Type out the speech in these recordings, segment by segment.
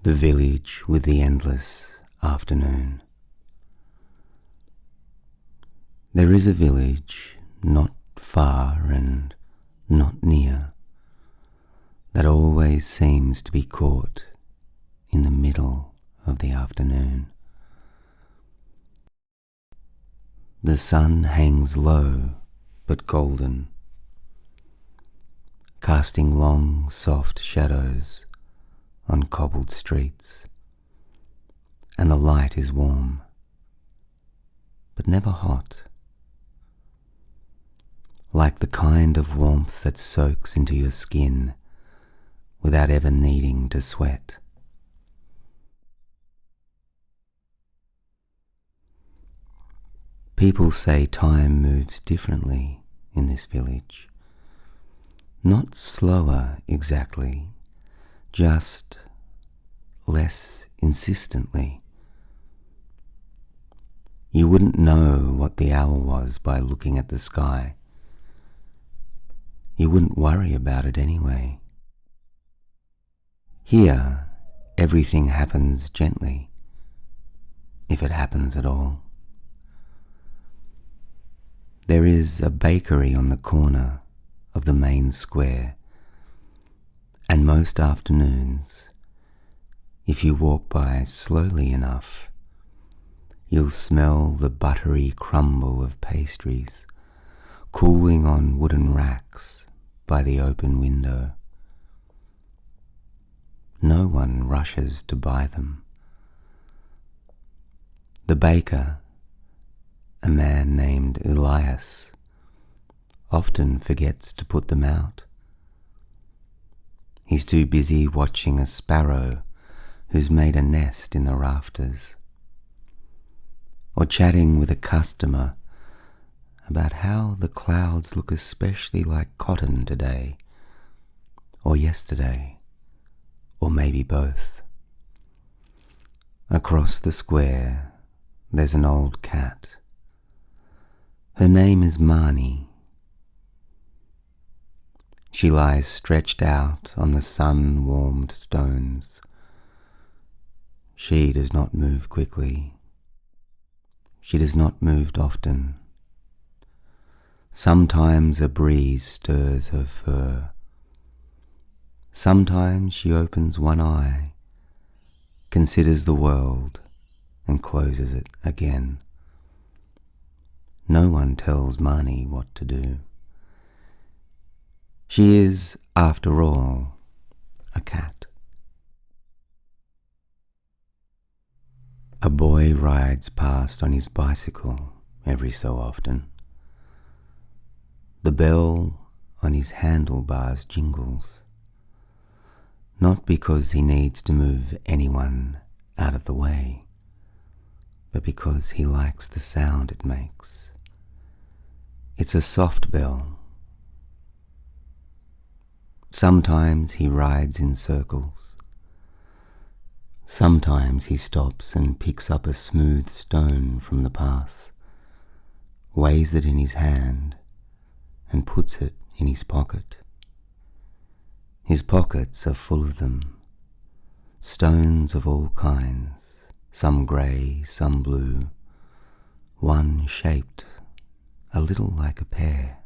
The village with the endless afternoon. There is a village not far and not near that always seems to be caught in the middle of the afternoon. The sun hangs low but golden, casting long soft shadows on cobbled streets, and the light is warm, but never hot, like the kind of warmth that soaks into your skin without ever needing to sweat. People say time moves differently in this village, not slower exactly, just less insistently. You wouldn't know what the hour was by looking at the sky. You wouldn't worry about it anyway. Here, everything happens gently, if it happens at all. There is a bakery on the corner of the main square, and most afternoons, if you walk by slowly enough, you'll smell the buttery crumble of pastries cooling on wooden racks by the open window. No one rushes to buy them. The baker, a man named Elias, often forgets to put them out. He's too busy watching a sparrow who's made a nest in the rafters, or chatting with a customer about how the clouds look especially like cotton today, or yesterday, or maybe both. Across the square, there's an old cat. Her name is Marnie. She lies stretched out on the sun-warmed stones. She does not move quickly. She does not move often. Sometimes a breeze stirs her fur. Sometimes she opens one eye, considers the world, and closes it again. No one tells Marnie what to do. She is, after all, a cat. A boy rides past on his bicycle every so often. The bell on his handlebars jingles, not because he needs to move anyone out of the way, but because he likes the sound it makes. It's a soft bell. Sometimes he rides in circles. Sometimes he stops and picks up a smooth stone from the path, weighs it in his hand, and puts it in his pocket. His pockets are full of them, stones of all kinds, some grey, some blue, one shaped a little like a pear.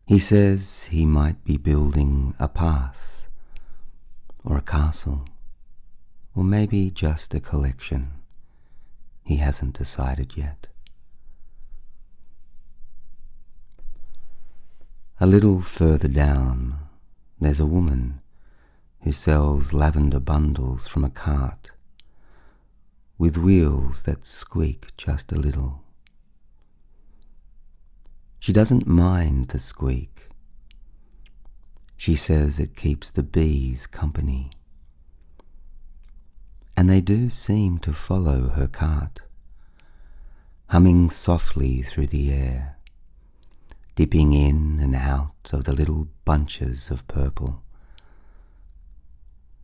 He says he might be building a path, or a castle, or maybe just a collection. He hasn't decided yet. A little further down, there's a woman who sells lavender bundles from a cart, with wheels that squeak just a little. She doesn't mind the squeak. She says it keeps the bees company. And they do seem to follow her cart, humming softly through the air, dipping in and out of the little bunches of purple.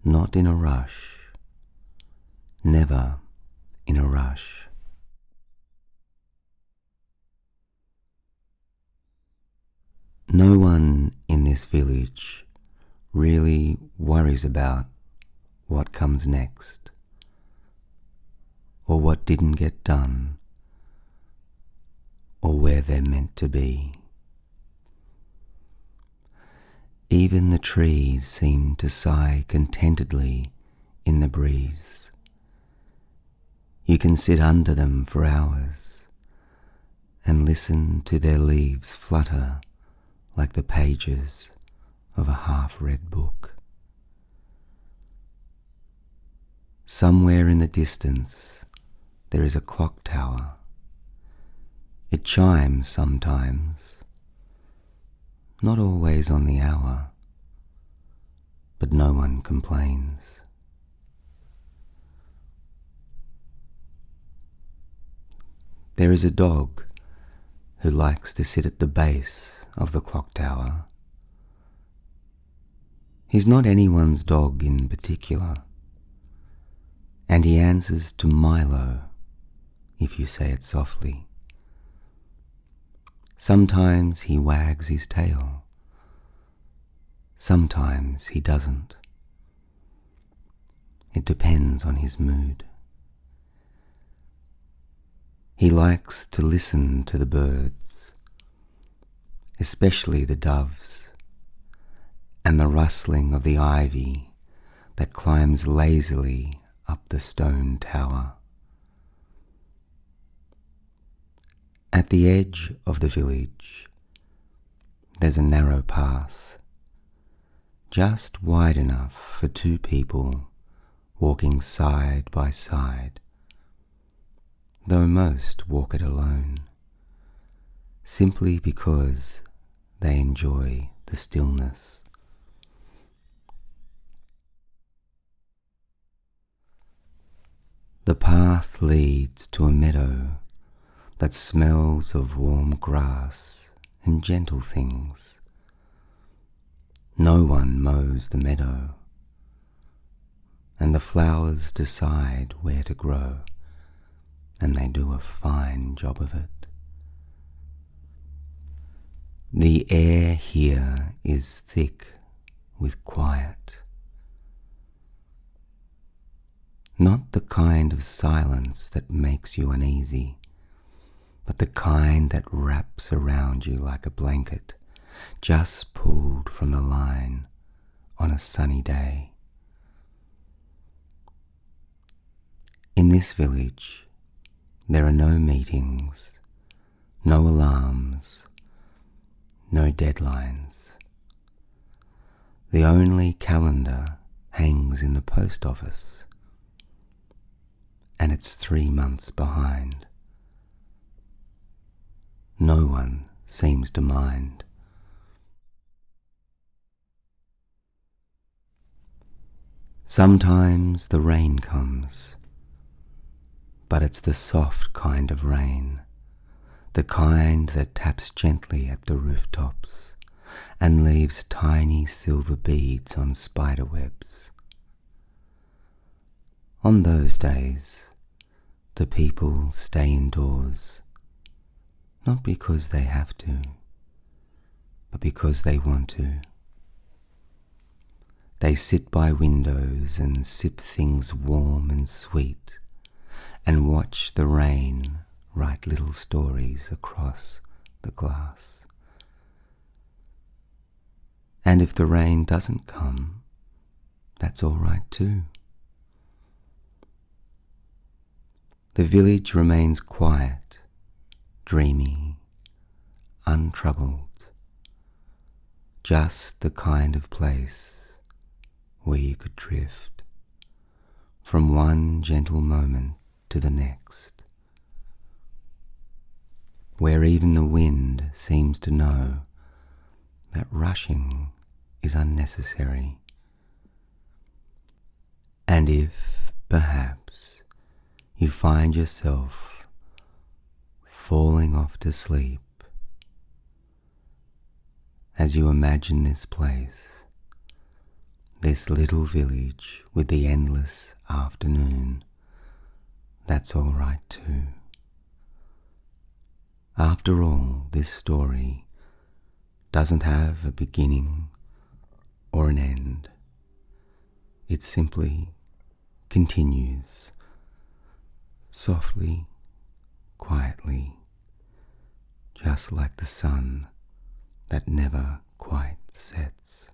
Not in a rush, never in a rush. No one in this village really worries about what comes next, or what didn't get done, or where they're meant to be. Even the trees seem to sigh contentedly in the breeze. You can sit under them for hours and listen to their leaves flutter like the pages of a half-read book. Somewhere in the distance there is a clock tower. It chimes sometimes, not always on the hour, but no one complains. There is a dog who likes to sit at the base of the clock tower. He's not anyone's dog in particular, and he answers to Milo if you say it softly. Sometimes he wags his tail, sometimes he doesn't. It depends on his mood. He likes to listen to the birds, especially the doves, and the rustling of the ivy that climbs lazily up the stone tower. At the edge of the village, there's a narrow path, just wide enough for two people walking side by side, though most walk it alone, simply because they enjoy the stillness. The path leads to a meadow that smells of warm grass and gentle things. No one mows the meadow, and the flowers decide where to grow, and they do a fine job of it. The air here is thick with quiet. Not the kind of silence that makes you uneasy, but the kind that wraps around you like a blanket, just pulled from the line on a sunny day. In this village, there are no meetings, no alarms, no deadlines. The only calendar hangs in the post office, and it's 3 months behind. No one seems to mind. Sometimes the rain comes, but it's the soft kind of rain, the kind that taps gently at the rooftops and leaves tiny silver beads on spider webs. On those days, the people stay indoors, not because they have to, but because they want to. They sit by windows and sip things warm and sweet, and watch the rain write little stories across the glass. And if the rain doesn't come, that's all right too. The village remains quiet, dreamy, untroubled, just the kind of place where you could drift from one gentle moment to the next, where even the wind seems to know that rushing is unnecessary. And if, perhaps, you find yourself falling off to sleep as you imagine this place, this little village with the endless afternoon, that's all right too. After all, this story doesn't have a beginning or an end. It simply continues, softly, quietly, just like the sun that never quite sets.